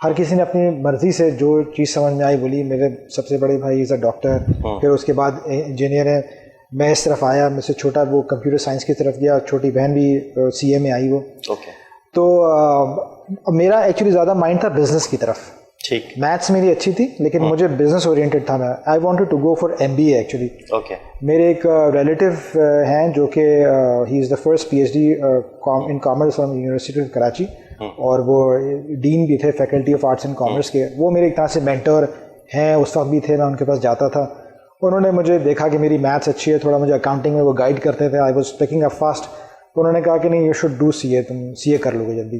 ہر کسی نے اپنی مرضی سے جو چیز سمجھ میں آئی بولی. میرے سب سے بڑے بھائی از اے ڈاکٹر, پھر اس کے بعد انجینئر ہے. میں اس طرف آیا, مجھ سے چھوٹا وہ کمپیوٹر سائنس کی طرف گیا, چھوٹی بہن بھی CA میں آئی وہ. تو میرا ایکچولی زیادہ مائنڈ تھا بزنس کی طرف. ٹھیک. میتھس میری اچھی تھی لیکن مجھے بزنس اورینٹیڈ تھا. میں I wanted to go for MBA actually. میرے ایک ریلیٹیو ہیں جو کہ he is the first PhD in commerce from university of Karachi, اور وہ ڈین بھی تھے faculty of arts and commerce کے. وہ میرے ایک طرح سے مینٹور ہیں, اس وقت بھی تھے, میں ان کے پاس جاتا تھا. انہوں نے مجھے دیکھا کہ میری میتھس اچھی ہے, تھوڑا مجھے اکاؤنٹنگ میں وہ گائیڈ کرتے تھے. I was picking up fast. انہوں نے کہا کہ نہیں, یو شوڈ ڈو CA, تم CA کر لو گے جلدی.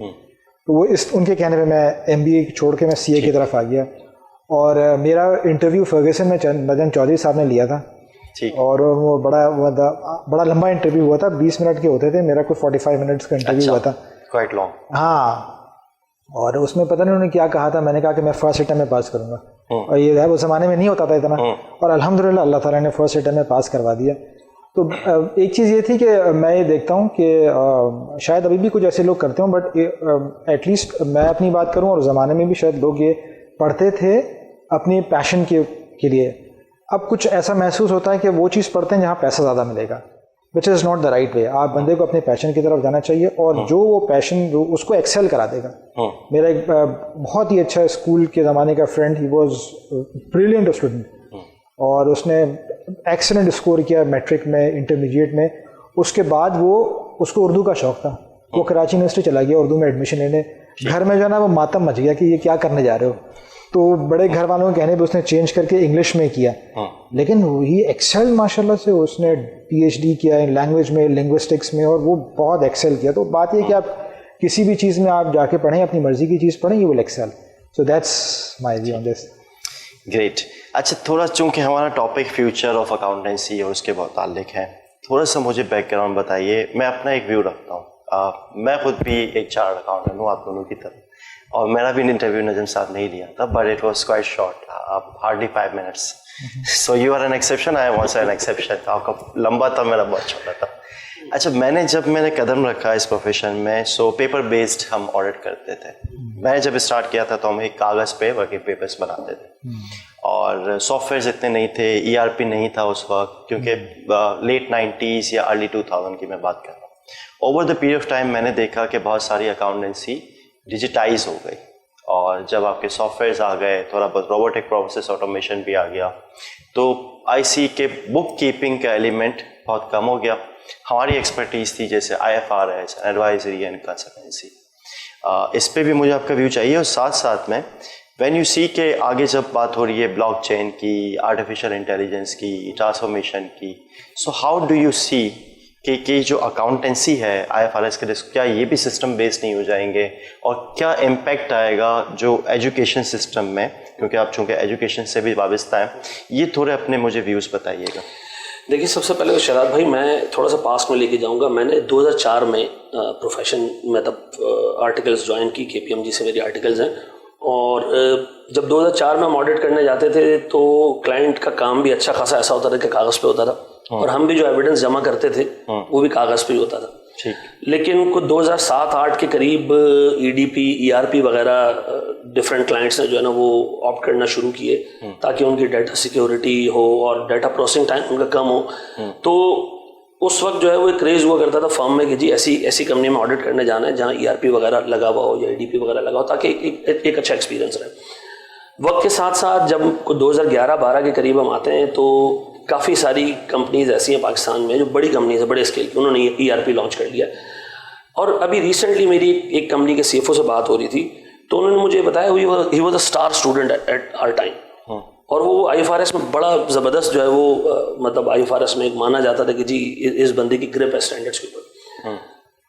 تو وہ ان کے کہنے پہ میں MBA چھوڑ کے میں CA کی طرف آ گیا. اور میرا انٹرویو فرگسن میں نجم چودھری صاحب نے لیا تھا, اور وہ بڑا لمبا انٹرویو ہوا تھا, 20 منٹ کے ہوتے تھے. میرا کوئی 45 منٹس کا انٹرویو ہوا تھا. ہاں, اور اس میں پتہ نہیں انہوں نے کیا کہا تھا. میں نے کہا کہ میں فرسٹ اٹیمپٹ میں پاس کروں گا, اور یہ ہے وہ زمانے میں نہیں ہوتا تھا اتنا, اور الحمدللہ اللہ تعالیٰ نے فرسٹ اٹیمپٹ میں پاس کروا دیا. تو ایک چیز یہ تھی کہ میں یہ دیکھتا ہوں کہ شاید ابھی بھی کچھ ایسے لوگ کرتے ہوں, بٹ ایٹ لیسٹ میں اپنی بات کروں, اور زمانے میں بھی شاید لوگ یہ پڑھتے تھے اپنی پیشن کے لیے. اب کچھ ایسا محسوس ہوتا ہے کہ وہ چیز پڑھتے ہیں جہاں پیسہ زیادہ ملے گا, وچ is not the right way. آپ بندے کو اپنے پیشن کی طرف جانا چاہیے, اور جو وہ پیشن جو اس کو ایکسل کرا دے گا. میرا ایک بہت ہی اچھا اسکول کے زمانے کا friend, he was brilliant student, اور اس نے ایکسلنٹ اسکور کیا میٹرک میں, انٹرمیڈیٹ میں. اس کے بعد اس کو اردو کا شوق تھا, وہ کراچی یونیورسٹی چلا گیا اردو میں ایڈمیشن لینے. گھر میں جو ہے نا وہ ماتم مچ گیا کہ یہ کیا کرنے جا رہے ہو. تو بڑے گھر والوں کے کہنے پہ اس نے چینج کر کے انگلش میں کیا, لیکن وہی ایکسل ماشاء اللہ سے. اس نے PhD کیا ان لینگویج میں, لنگوسٹکس میں, اور وہ بہت ایکسل کیا. تو بات یہ کہ آپ کسی بھی چیز میں آپ جا کے پڑھیں, اپنی مرضی کی چیز پڑھیں, یہ will excel. So that's my view on this. Great. اچھا, تھوڑا چونکہ ہمارا ٹاپک فیوچر آف اکاؤنٹنسی اور اس کے متعلق ہے, تھوڑا سا مجھے بیک گراؤنڈ بتائیے. میں اپنا ایک ویو رکھتا ہوں. میں خود بھی ایک چارٹرڈ اکاؤنٹنٹ ہوں آپ دونوں کی طرح, اور میرا بھی انٹرویو نجم صاحب نے ہی لیا تھا, but it was quite short, hardly 5 minutes. So you are an exception, I am also an exception. آپ کا لمبا تھا, میرا بہت چھوٹا تھا. اچھا, جب میں نے قدم رکھا اس پروفیشن میں, سو پیپر بیسڈ ہم آڈٹ کرتے تھے. میں نے جب اسٹارٹ کیا تھا تو ہم ایک کاغذ پہ ورکنگ پیپرس بناتے تھے, اور سافٹ ویئرز اتنے نہیں تھے, ERP نہیں تھا اس وقت, کیونکہ لیٹ 90s یا ارلی 2000 کی میں بات کر رہا ہوں. Over the period of time میں نے دیکھا کہ بہت ساری اکاؤنٹنسی ڈیجیٹائز ہو گئی, اور جب آپ کے سافٹ ویئرز آ گئے, تھوڑا بہت روبوٹک پروسیس آٹومیشن بھی آ گیا, تو آئی سی کہ بک کیپنگ کا ایلیمنٹ بہت کم ہو گیا. ہماری ایکسپرٹیز تھی جیسے IFRS, ایڈوائزری اینڈ کنسلٹنسی. اس پہ بھی مجھے آپ کا ویو چاہیے. اور ساتھ ساتھ میں وین یو سی کہ آگے جب بات ہو رہی ہے بلاک چین کی, آرٹیفیشیل انٹیلیجنس کی, ٹرانسفارمیشن کی, سو ہاؤ ڈو یو سی کہ جو اکاؤنٹنسی ہے IFRS کے رسک, کیا یہ بھی سسٹم بیس نہیں ہو جائیں گے, اور کیا امپیکٹ آئے گا جو ایجوکیشن سسٹم میں, کیونکہ آپ چونکہ ایجوکیشن سے بھی وابستہ ہیں, یہ تھوڑے اپنے مجھے ویوز بتائیے گا. دیکھیے, سب سے پہلے شہزاد بھائی میں تھوڑا سا پاس میں لے کے جاؤں گا. میں نے 2004 میں پروفیشن میں تب آرٹیکلز جوائن کی, KPMG سے میری آرٹیکلز ہیں, اور جب 2004 میں ہم آڈٹ کرنے جاتے تھے تو کلائنٹ کا کام بھی اچھا خاصا ایسا ہوتا تھا کہ کاغذ پہ ہوتا تھا, اور ہم بھی جو ایویڈنس جمع کرتے تھے وہ بھی کاغذ پہ ہی ہوتا تھا. لیکن کچھ 2007-8 کے قریب EDP, ERP وغیرہ ڈفرینٹ کلائنٹس نے جو ہے نا وہ آپٹ کرنا شروع کیے, تاکہ ان کی ڈیٹا سیکیورٹی ہو اور ڈیٹا پروسیسنگ ٹائم ان کا کم ہو. تو اس وقت جو ہے وہ ایک کریز ہوا کرتا تھا فارم میں کہ جی ایسی کمپنی میں آڈٹ کرنے جانا ہے جہاں ERP وغیرہ لگا ہوا ہو یا EDP وغیرہ لگا ہو, تاکہ ایک اچھا ایکسپیرینس رہے. وقت کے ساتھ ساتھ جب 2011-12 کے قریب ہم آتے ہیں تو کافی ساری کمپنیز ایسی ہیں پاکستان میں جو بڑی کمپنیز ہیں, بڑے اسکیل کی, انہوں نے ERP لانچ کر لیا. اور ابھی ریسنٹلی میری ایک کمپنی کے CFO سے بات ہو رہی تھی, تو انہوں نے مجھے بتایا he was a star student at our time, اور وہ IFRS میں بڑا زبردست جو ہے وہ مطلب IFRS میں ایک مانا جاتا تھا کہ جی اس بندے کی گرپ ہے اسٹینڈرڈس کے اوپر.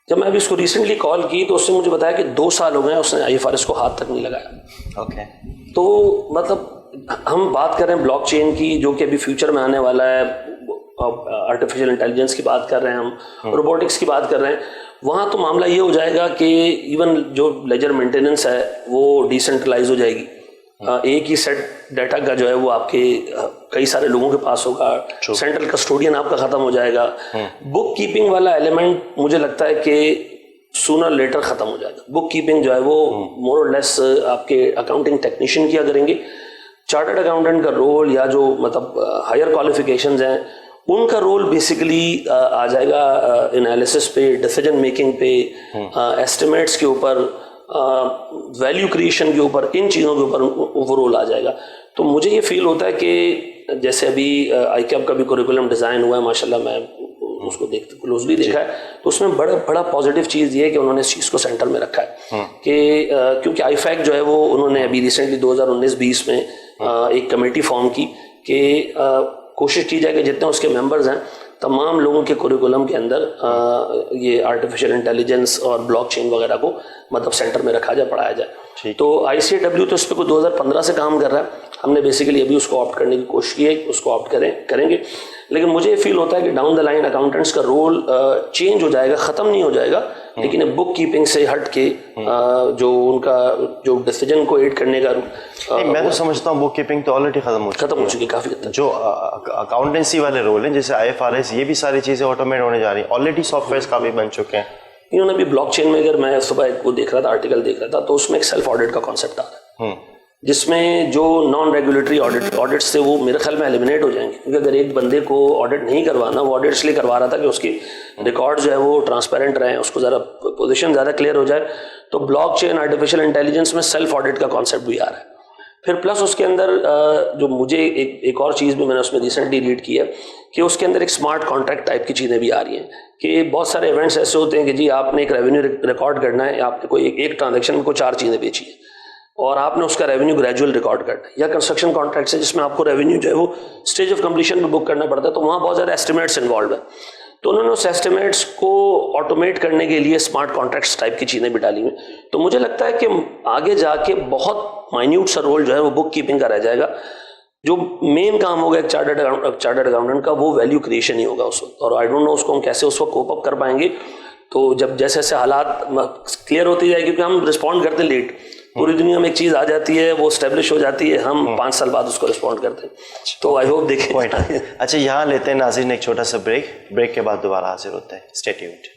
جب میں ابھی اس کو ریسنٹلی کال کی تو اس نے مجھے بتایا کہ 2 سال ہو گئے ہیں اس نے IFRS کو ہاتھ تک نہیں لگایا. تو مطلب ہم بات کر رہے ہیں بلاک چین کی, جو کہ ابھی فیوچر میں آنے والا ہے, آرٹیفیشیل انٹیلیجنس کی بات کر رہے ہیں ہم, روبوٹکس کی بات کر رہے ہیں. وہاں تو معاملہ یہ ہو جائے گا کہ ایون جو لیجر مینٹیننس ہے وہ ڈیسینٹرلائز ہو جائے گی. ایک ہی سیٹ ڈیٹا کا جو ہے وہ آپ کے کئی سارے لوگوں کے پاس ہوگا, سینٹرل کسٹوڈین آپ کا ختم ہو جائے گا. بک کیپنگ والا ایلیمنٹ مجھے لگتا ہے کہ سونر لیٹر ختم ہو جائے گا. بک کیپنگ جو ہے وہ مور اور لیس آپ کے اکاؤنٹنگ ٹیکنیشین کیا کریں گے. چارٹرڈ اکاؤنٹنٹ کا رول یا جو مطلب ہائر کوالیفیکیشنز ہیں ان کا رول بیسیکلی آ جائے گا انالیسس پہ, ڈیسیجن میکنگ پہ, ایسٹیمیٹس کے اوپر, ویلیو کریشن کے اوپر, ان چیزوں کے اوپر اوور رول آ جائے گا. تو مجھے یہ فیل ہوتا ہے کہ جیسے ابھی آئی کیپ کا بھی کوریکولم ڈیزائن ہوا ہے ماشاء اللہ, میں اس کو کلوزلی دیکھا ہے, تو اس میں بڑا پازیٹیو چیز یہ ہے کہ انہوں نے اس چیز کو سینٹر میں رکھا ہے کہ کیونکہ آئی فیک جو ہے وہ انہوں نے ابھی ریسنٹلی 2019-20 میں ایک کمیٹی فارم کی کہ کوشش کی جائے کہ جتنے اس کے ممبرز ہیں تمام لوگوں کے کوریکولم کے اندر یہ آرٹیفیشیل انٹیلیجنس اور بلاک چین وغیرہ کو مطلب سینٹر میں رکھا جائے, پڑھایا جائے. تو آئی سی اے ڈبلیو تو اس پہ کوئی 2015 سے کام کر رہا ہے. ہم نے بیسیکلی ابھی اس کو آپٹ کرنے کی کوشش کی ہے, اس کو آپٹ کریں گے. لیکن مجھے یہ فیل ہوتا ہے کہ ڈاؤن دا لائن اکاؤنٹنٹس کا رول چینج ہو جائے گا, ختم نہیں ہو جائے گا, لیکن بک کیپنگ سے ہٹ کے جو ان کا جو ڈیسیجن کو ایڈ کرنے کا میں تو سمجھتا ہوں بک کیپنگ تو آلریڈی ختم ہو چکی ہے کافی. جو اکاؤنٹنسی والے رول ہیں جیسے آئی ایف آر ایس, یہ بھی ساری چیزیں آٹومیٹ ہونے جا رہی ہیں, آلریڈی سافٹ ویئرس کافی بن چکے ہیں. انہوں نے بھی بلاک چین میں, اگر میں صبح وہ دیکھ رہا تھا آرٹیکل دیکھ رہا تھا, تو اس میں ایک سیلف آڈٹ کا کانسیپٹ آ رہا ہے جس میں جو نان ریگولیٹری آڈٹس تھے وہ میرے خیال میں ایلیمنیٹ ہو جائیں گے. کیونکہ اگر ایک بندے کو آڈٹ نہیں کروانا, وہ آڈٹ اس لیے کروا رہا تھا کہ اس کی ریکارڈ جو ہے وہ ٹرانسپیرنٹ رہیں, اس کو ذرا پوزیشن زیادہ کلیئر ہو جائے. تو بلاک چین آرٹیفیشیل انٹیلیجنس میں سیلف آڈٹ کا کانسیپٹ بھی آ رہا ہے. پھر پلس اس کے اندر جو مجھے ایک اور چیز بھی میں نے اس میں ریسنٹلی ریڈ کی ہے کہ اس کے اندر ایک اسمارٹ کانٹریکٹ ٹائپ کی چیزیں بھی آ رہی ہیں کہ بہت سارے ایونٹس ایسے ہوتے ہیں کہ جی آپ نے ایک ریونیو ریکارڈ کرنا ہے, آپ نے کوئی ایک ٹرانزیکشن میں کوئی 4 چیزیں بیچی ہیں اور آپ نے اس کا ریونیو گریجول ریکارڈ کرنا ہے, یا کنسٹرکشن کانٹریکٹس ہے جس میں آپ کو ریونیو جو ہے وہ اسٹیج آف کمپلیشن پہ بک کرنا پڑتا ہے, تو وہاں بہت زیادہ ایسٹیمیٹس انوالوڈ ہیں. تو انہوں نے اس ایسٹیمیٹس کو آٹومیٹ کرنے کے لیے اسمارٹ کانٹریکٹس ٹائپ کی چیزیں بھی ڈالی ہوئی. تو مجھے لگتا ہے کہ آگے جا کے بہت مائنیوٹ سا رول جو ہے وہ بک کیپنگ کا رہ جائے گا. جو مین کام ہوگا ایک چارٹرڈ اکاؤنٹنٹ کا, وہ ویلیو کریشن ہی ہوگا اس وقت. اور آئی ڈونٹ نو اس کو ہم کیسے اس وقت کوپ اپ کر پائیں گے. تو جب جیسے جیسے حالات کلیئر ہوتی جائے, کیونکہ ہم رسپونڈ کرتے لیٹ, پوری دنیا میں ایک چیز آ جاتی ہے, وہ اسٹیبلش ہو جاتی ہے, ہم 5 سال بعد اس کو رسپونڈ کرتے ہیں. تو آئی ہوپ دیکھیں. اچھا یہاں لیتے ہیں ناظرین ایک چھوٹا سا بریک کے بعد دوبارہ حاضر ہوتے ہیں. Stay tuned.